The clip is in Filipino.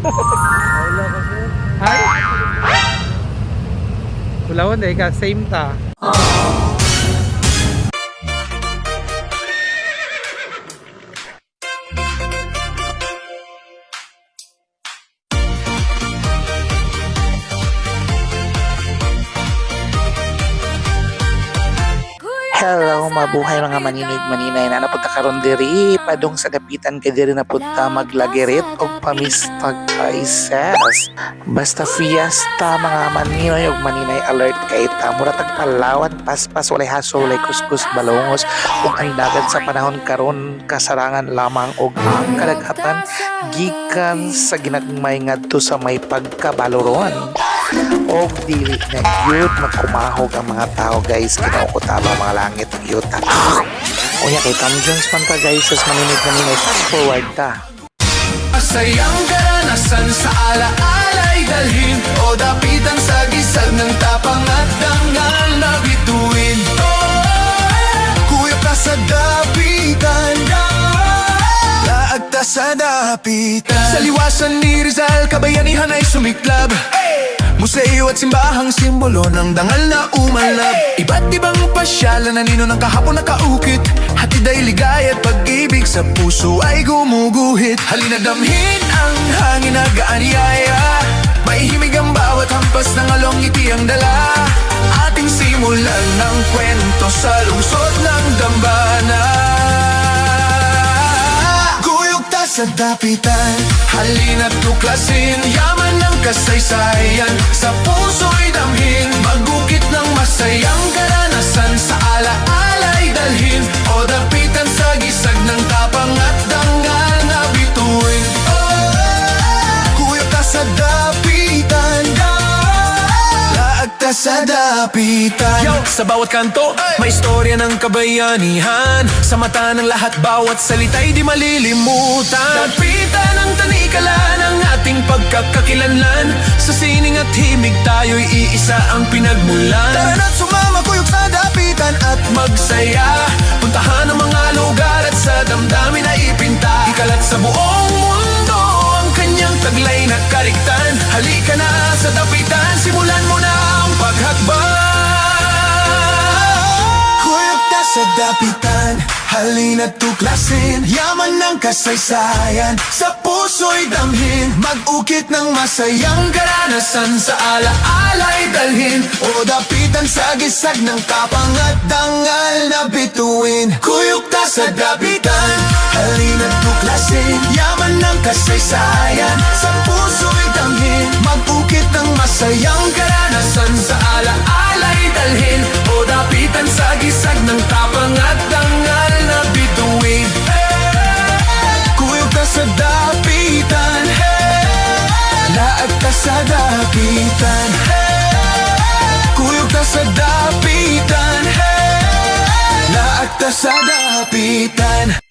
Wala kasi. Ay? Kulawan dahil ka, same ta. Hello, mabuhay mga maninig maninay na napagkakaroon diri padung sa dapitan kay diri na punta maglagirit og pamistag paises. Basta fiesta mga maninoy og maninay alert kay ta mura tag Palawan paspas walay haso walay kuskus balongos ug ang dagat sa panahon karon kasarangan lamang og ang kadagatan gikan sa ginagmay ngadto sa may pagkabaloron. Og dili na yun magkumahog ang mga tao guys, kinaukutabang mga langit yun. Unya kay Tom Jones man ta guys, as maninig fast forward ta. Masayang karanasan sa ala-alay dalhin o dapitan sa gisag ng tapang at dangal na bituin. Kuya ka sa dapitan, laag ta sa dapitan. Sa liwasan ni Rizal, kabayanihan ay sumiklab. Museo at simbahang simbolo ng dangal na umalab. Iba't ibang pasyalan na nino ng kahapon na kaukit. Hatid ay ligaya at pag-ibig sa puso ay gumuguhit. Halina damhin ang hangin na gaanyaya. Maihimig ang bawat hampas ng along ngiti ang dala. Ating simulan ng kwento sa lungsod ng dambana. Sa dapitan, halina't tuklasin yaman ng kasaysayan. Sa puso'y damhin, magukit ng masayang karanasan. Sa ala-alay dalhin o dapitan sa gisag ng tapang at dangal na bituin. Kuya ka sa dapitan, laag ta sa dapitan. Yo, sa bawat kanto, may istorya ng kabayanihan. Sa mata ng lahat, bawat salita'y di malilimutan. Dapitan ang tanikala ng ating pagkakakilanlan. Sa sining at himig tayo'y iisa ang pinagmulan. Tara na't sumama kuyog sa dapitan at magsaya. Puntahan ang mga lugar at sa damdamin na ipinta. Ikalat sa buong mundo ang kanyang taglay na kariktan. Halika na sa dapitan, simulan mo na ang paghakbang. Kuyog ta sa dapitan, halina't tuklasin yaman ng kasaysayan. Sa puso'y damhin, mag-ukit ng masayang karanasan. Sa ala-alay dalhin o dapitan sa gisag ng tapang at dangal na bituin. Kuyog ta sa dapitan, halina't tuklasin yaman ng kasaysayan. Sa puso'y damhin, mag-ukit ng masayang karanasan. Sa ala-alay dalhin o dapitan sa gisag ng tapang at dangal na bituin. Kuyog ka sa dapitan, laag ka sa dapitan. Kuyog ka sa dapitan, laag ka sa dapitan.